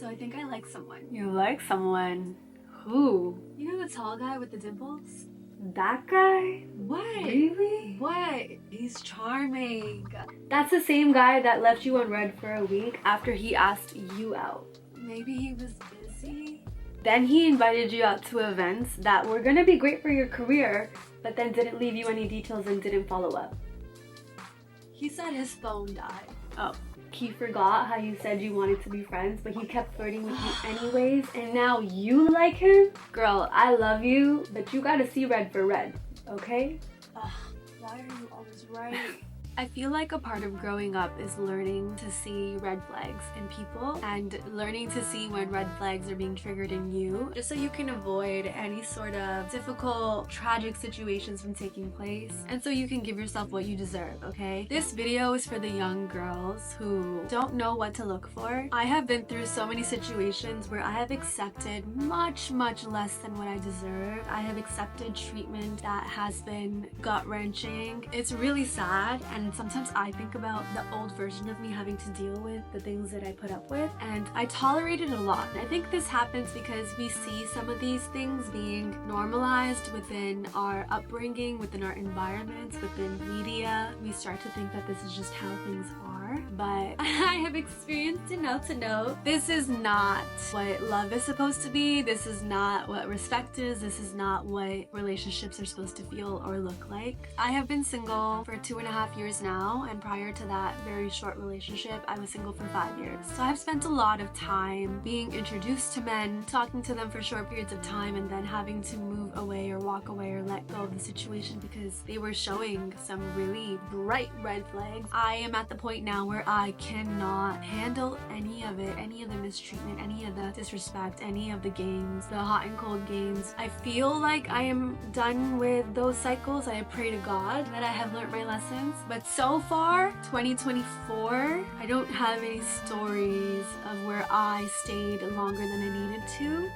So I think I like someone. You like someone? Who? You know the tall guy with the dimples? That guy? What? Really? What? He's charming. That's the same guy that left you on red for a week after he asked you out. Maybe he was busy. Then he invited you out to events that were gonna be great for your career, but then didn't leave you any details and didn't follow up. He said his phone died. Oh, he forgot how you said you wanted to be friends, but he kept flirting with you anyways, and now you like him? Girl, I love you, but you gotta see red for red, okay? Ugh, why are you always right? I feel like a part of growing up is learning to see red flags in people and learning to see when red flags are being triggered in you, just so you can avoid any sort of difficult, tragic situations from taking place, and so you can give yourself what you deserve, okay? This video is for the young girls who don't know what to look for. I have been through so many situations where I have accepted much less than what I deserve. I have accepted treatment that has been gut-wrenching. It's really sad, and sometimes I think about the old version of me having to deal with the things that I put up with, and I tolerated a lot. And I think this happens because we see some of these things being normalized within our upbringing, within our environments, within media. We start to think that this is just how things are, but I have experienced enough to know this is not what love is supposed to be. This is not what respect is. This is not what relationships are supposed to feel or look like. I have been single for 2.5 years now, and prior to that very short relationship, I was single for 5 years. So I've spent a lot of time being introduced to men, talking to them for short periods of time, and then having to move away or walk away or let go of the situation because they were showing some really bright red flags. I am at the point now where I cannot handle any of it, any of the mistreatment, any of the disrespect, any of the games, the hot and cold games. I feel like I am done with those cycles. I pray to God that I have learned my lessons, but so far, 2024, I don't have any stories of where I stayed longer than I needed to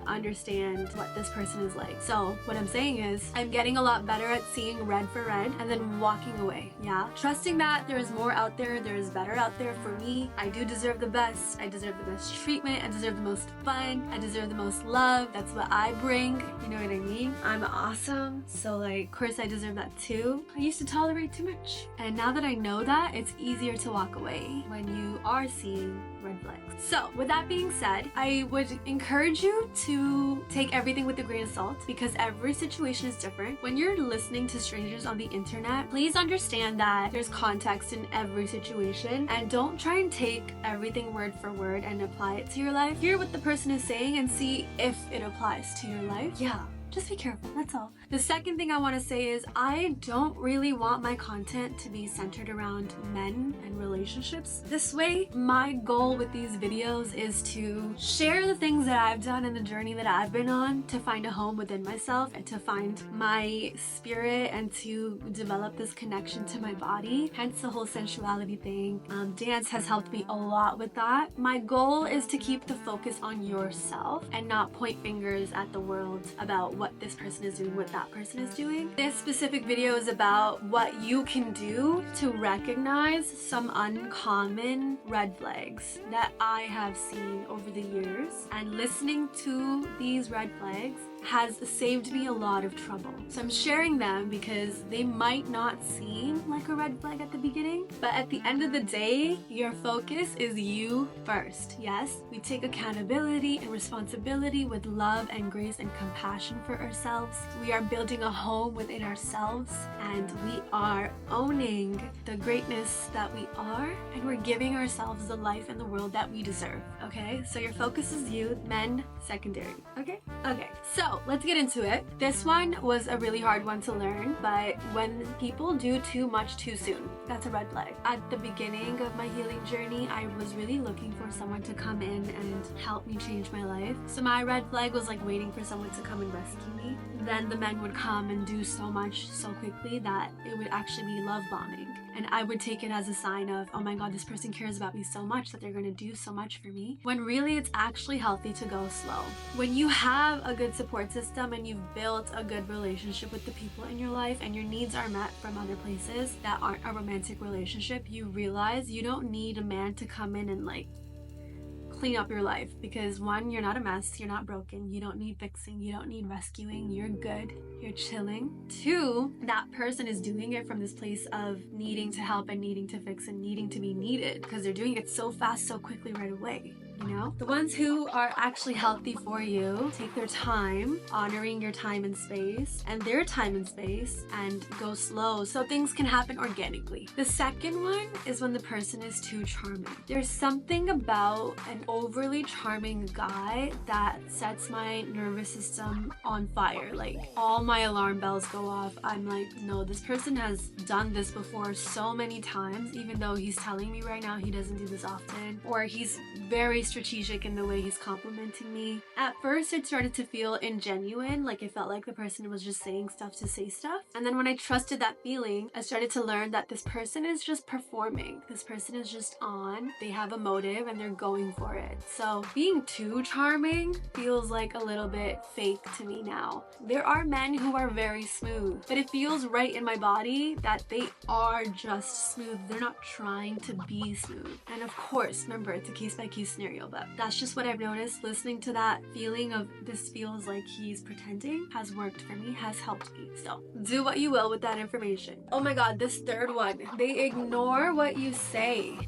understand what this person is like. So what I'm saying is I'm getting a lot better at seeing red for red and then walking away, yeah? Trusting that there is more out there, there is better out there for me. I do deserve the best. I deserve the best treatment. I deserve the most fun. I deserve the most love. That's what I bring. You know what I mean? I'm awesome. So like, of course I deserve that too. I used to tolerate too much. And now that I know that, it's easier to walk away when you are seeing red flags. So with that being said, I would encourage you to take everything with a grain of salt because every situation is different. When you're listening to strangers on the internet, please understand that there's context in every situation, and don't try and take everything word for word and apply it to your life. Hear what the person is saying and see if it applies to your life. Yeah. Just be careful, that's all. The second thing I want to say is I don't really want my content to be centered around men and relationships this way. My goal with these videos is to share the things that I've done and the journey that I've been on to find a home within myself and to find my spirit and to develop this connection to my body, hence the whole sensuality thing. Dance has helped me a lot with that. My goal is to keep the focus on yourself and not point fingers at the world about what this person is doing, what that person is doing. This specific video is about what you can do to recognize some uncommon red flags that I have seen over the years, and listening to these red flags has saved me a lot of trouble. So I'm sharing them because they might not seem like a red flag at the beginning, but at the end of the day, your focus is you first. Yes, we take accountability and responsibility with love and grace and compassion for ourselves. We are building a home within ourselves, and we are owning the greatness that we are, and we're giving ourselves the life and the world that we deserve, okay? So your focus is you, men secondary, okay? Okay, so let's get into it. This one was a really hard one to learn, but when people do too much too soon, that's a red flag. At the beginning of my healing journey, I was really looking for someone to come in and help me change my life. So my red flag was like waiting for someone to come and rescue me. Then the men would come and do so much so quickly that it would actually be love bombing. And I would take it as a sign of, oh my God, this person cares about me so much that they're gonna do so much for me. When really it's actually healthy to go slow. When you have a good support system and you've built a good relationship with the people in your life and your needs are met from other places that aren't a romantic relationship, you realize you don't need a man to come in and like clean up your life, because one, you're not a mess, you're not broken, you don't need fixing, you don't need rescuing, you're good, you're chilling. Two, that person is doing it from this place of needing to help and needing to fix and needing to be needed, because they're doing it so fast, so quickly, right away. You know, the ones who are actually healthy for you take their time, honoring your time and space and their time and space, and go slow so things can happen organically. The second one is when the person is too charming. There's something about an overly charming guy that sets my nervous system on fire. Like, all my alarm bells go off. I'm like, no, this person has done this before so many times, even though he's telling me right now he doesn't do this often, or he's very strategic in the way he's complimenting me. At first, it started to feel ingenuine, like it felt like the person was just saying stuff to say stuff. And then when I trusted that feeling, I started to learn that this person is just performing. This person is just on. They have a motive and they're going for it. So being too charming feels like a little bit fake to me now. There are men who are very smooth, but it feels right in my body that they are just smooth. They're not trying to be smooth. And of course, remember, it's a case-by-case scenario, but that's just what I've noticed. Listening to that feeling of this feels like he's pretending has worked for me, has helped me. So do what you will with that information. Oh my god, this third one. They ignore what you say.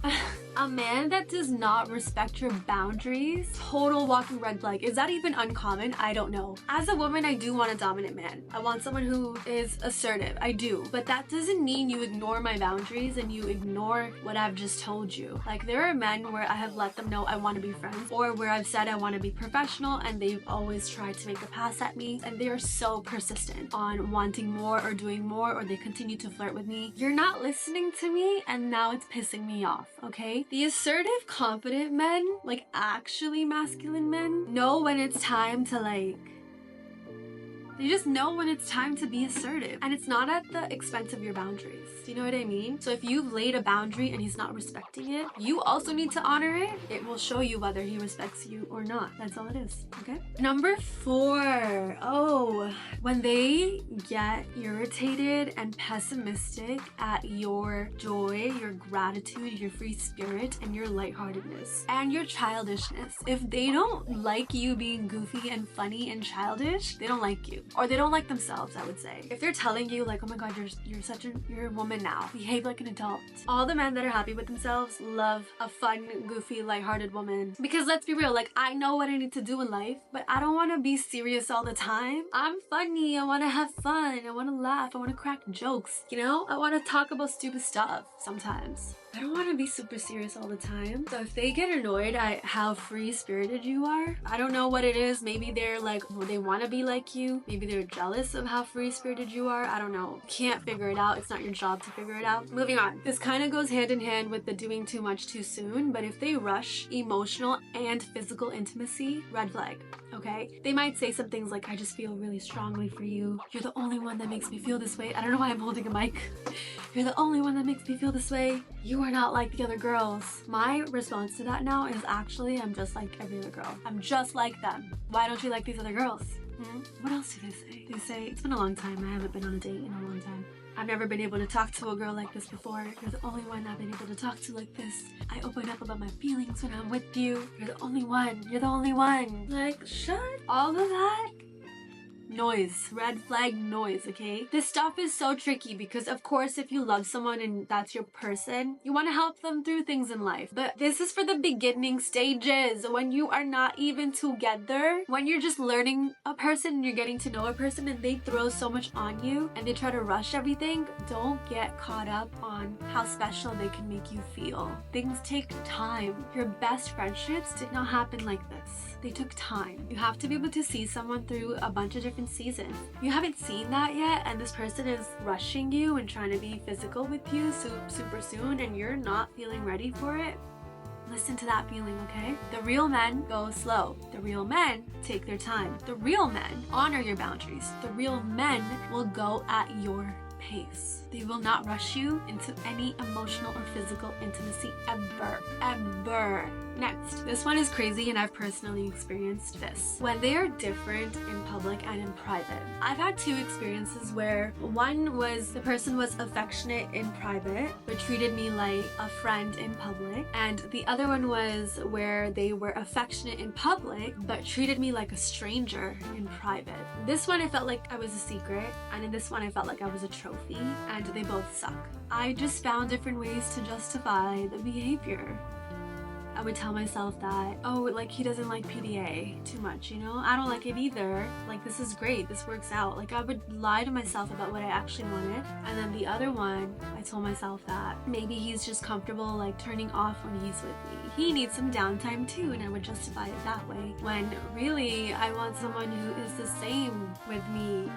A man that does not respect your boundaries, total walking red flag. Is that even uncommon? I don't know. As a woman, I do want a dominant man. I want someone who is assertive. I do. But that doesn't mean you ignore my boundaries and you ignore what I've just told you. Like, there are men where I have let them know I want to be friends, or where I've said I want to be professional and they've always tried to make a pass at me, and they are so persistent on wanting more or doing more, or they continue to flirt with me. You're not listening to me, and now it's pissing me off, okay? The assertive, confident men, like actually masculine men, know when it's time to they just know when it's time to be assertive, and it's not at the expense of your boundaries. Do you know what I mean? So if you've laid a boundary and he's not respecting it, you also need to honor it. It will show you whether he respects you or not. That's all it is, okay? Number 4. Oh, when they get irritated and pessimistic at your joy, your gratitude, your free spirit, and your lightheartedness, and your childishness. If they don't like you being goofy and funny and childish, they don't like you. Or they don't like themselves, I would say. If they're telling you like, oh my god, you're a woman now, behave like an adult. All the men that are happy with themselves love a fun, goofy, lighthearted woman. Because let's be real, like, I know what I need to do in life, but I don't want to be serious all the time. I'm funny, I want to have fun, I want to laugh, I want to crack jokes, you know? I want to talk about stupid stuff sometimes. I don't want to be super serious all the time. So if they get annoyed at how free-spirited you are, I don't know what it is. Maybe they're like, they want to be like you. Maybe they're jealous of how free-spirited you are. I don't know. Can't figure it out. It's not your job to figure it out. Moving on. This kind of goes hand in hand with the doing too much too soon, but if they rush emotional and physical intimacy, red flag. Okay? They might say some things like, I just feel really strongly for you. You're the only one that makes me feel this way. I don't know why I'm holding a mic. You're the only one that makes me feel this way. You are not like the other girls. My response to that now is actually, I'm just like every other girl. I'm just like them. Why don't you like these other girls? What else do they say? They say, it's been a long time. I haven't been on a date in a long time. I've never been able to talk to a girl like this before. You're the only one I've been able to talk to like this. I open up about my feelings when I'm with you. You're the only one. You're the only one. Like, shut all of that noise, red flag noise, okay? This stuff is so tricky because, of course, if you love someone and that's your person, you want to help them through things in life. But this is for the beginning stages, when you are not even together, when you're just learning a person and you're getting to know a person and they throw so much on you and they try to rush everything. Don't get caught up on how special they can make you feel. Things take time. Your best friendships did not happen like this. They took time. You have to be able to see someone through a bunch of different seasons. You haven't seen that yet, and this person is rushing you and trying to be physical with you super soon, and you're not feeling ready for it. Listen to that feeling, okay? The real men go slow. The real men take their time. The real men honor your boundaries. The real men will go at your pace. They will not rush you into any emotional or physical intimacy ever. Ever. Next, this one is crazy and I've personally experienced this. When they are different in public and in private. I've had two experiences where one was the person was affectionate in private but treated me like a friend in public, and the other one was where they were affectionate in public but treated me like a stranger in private. This one I felt like I was a secret, and in this one I felt like I was a trophy, and they both suck. I just found different ways to justify the behavior. I would tell myself that, oh, like he doesn't like PDA too much, you know? I don't like it either. Like, this is great, this works out. Like, I would lie to myself about what I actually wanted. And then the other one, I told myself that maybe he's just comfortable like turning off when he's with me. He needs some downtime too, and I would justify it that way. When really, I want someone who is the same with me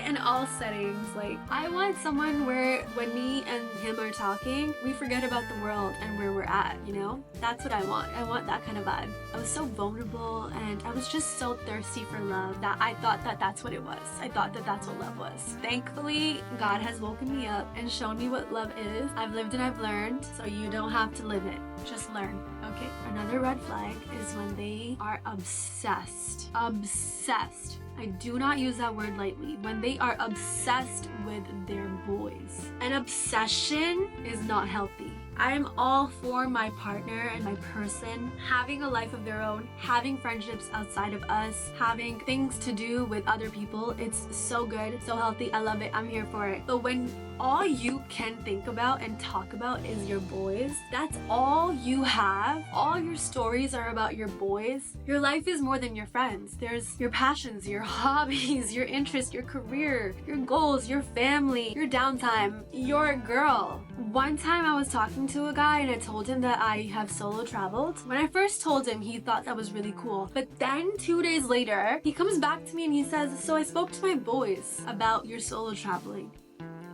in all settings. Like, I want someone where when me and him are talking, we forget about the world and where we're at, you know? That's what I want. I want that kind of vibe. I was so vulnerable and I was just so thirsty for love that I thought that that's what it was. I thought that that's what love was. Thankfully, God has woken me up and shown me what love is. I've lived and I've learned, so you don't have to live it. Just learn, okay? Another red flag is when they are obsessed. Obsessed. I do not use that word lightly. When they are obsessed with their boys. An obsession is not healthy. I am all for my partner and my person having a life of their own, having friendships outside of us, having things to do with other people. It's so good, so healthy. I love it. I'm here for it. But when all you can think about and talk about is your boys, that's all you have, all your stories are about your boys, your life is more than your friends. There's your passions, your hobbies, your interests, your career, your goals, your family, your downtime, your girl. One time I was talking to a guy and I told him that I have solo traveled. When I first told him, he thought that was really cool. But then 2 days later, he comes back to me and he says, so I spoke to my boys about your solo traveling.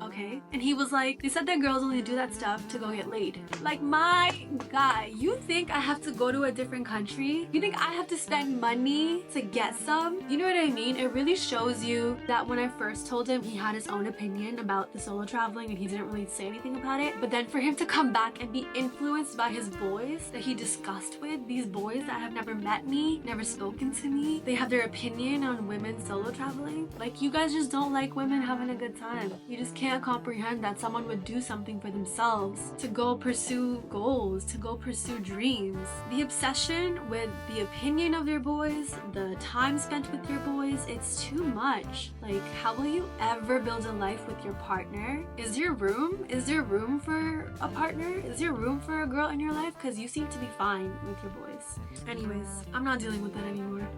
Okay. And he was like, they said that girls only do that stuff to go get laid. Like, my guy, you think I have to go to a different country? You think I have to spend money to get some? You know what I mean? It really shows you that when I first told him, he had his own opinion about the solo traveling and he didn't really say anything about it. But then for him to come back and be influenced by his boys that he discussed with, these boys that have never met me, never spoken to me, they have their opinion on women solo traveling. Like, you guys just don't like women having a good time. You just can't comprehend that someone would do something for themselves to go pursue goals, to go pursue dreams. The obsession with the opinion of their boys, the time spent with your boys, it's too much. Like, how will you ever build a life with your partner? Is there room? Is there room for a partner? Is there room for a girl in your life? Because you seem to be fine with your boys. Anyways, I'm not dealing with that anymore.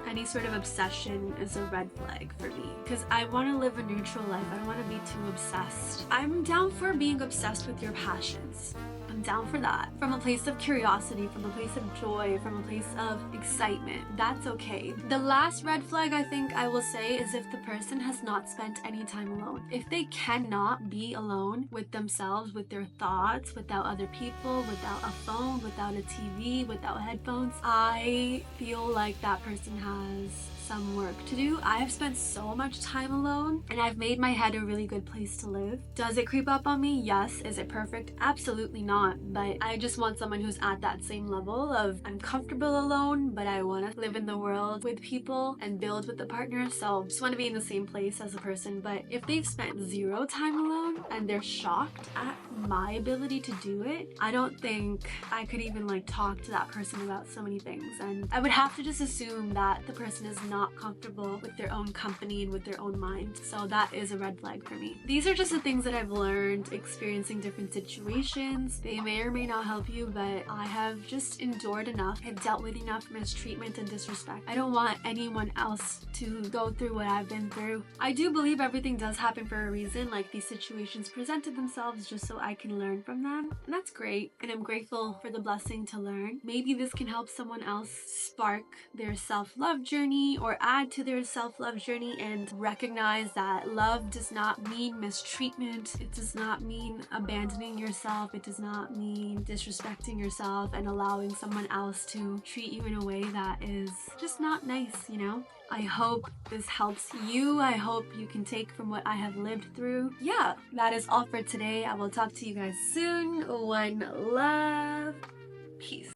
Any sort of obsession is a red flag for me because I want to live a neutral life. I don't want to be too obsessed. I'm down for being obsessed with your passions. I'm down for that. From a place of curiosity, from a place of joy, from a place of excitement. That's okay. The last red flag I think I will say is if the person has not spent any time alone. If they cannot be alone with themselves, with their thoughts, without other people, without a phone, without a TV, without headphones, I feel like that person has some work to do. I have spent so much time alone and I've made my head a really good place to live. Does it creep up on me? Yes. Is it perfect? Absolutely not. But I just want someone who's at that same level of I'm comfortable alone, but I want to live in the world with people and build with the partner. So just want to be in the same place as a person. But if they've spent zero time alone and they're shocked at my ability to do it, I don't think I could even like talk to that person about so many things. And I would have to just assume that the person is not comfortable with their own company and with their own mind. So that is a red flag for me. These are just the things that I've learned experiencing different situations. They may or may not help you, but I have just endured enough. I've dealt with enough mistreatment and disrespect. I don't want anyone else to go through what I've been through. I do believe everything does happen for a reason. Like, these situations presented themselves just so I can learn from them. And that's great. And I'm grateful for the blessing to learn. Maybe this can help someone else spark their self-love journey or add to their self-love journey and recognize that love does not mean mistreatment. It does not mean abandoning yourself. It does not mean disrespecting yourself and allowing someone else to treat you in a way that is just not nice, you know? I hope this helps you. I hope you can take from what I have lived through. Yeah, that is all for today. I will talk to you guys soon. One love. Peace.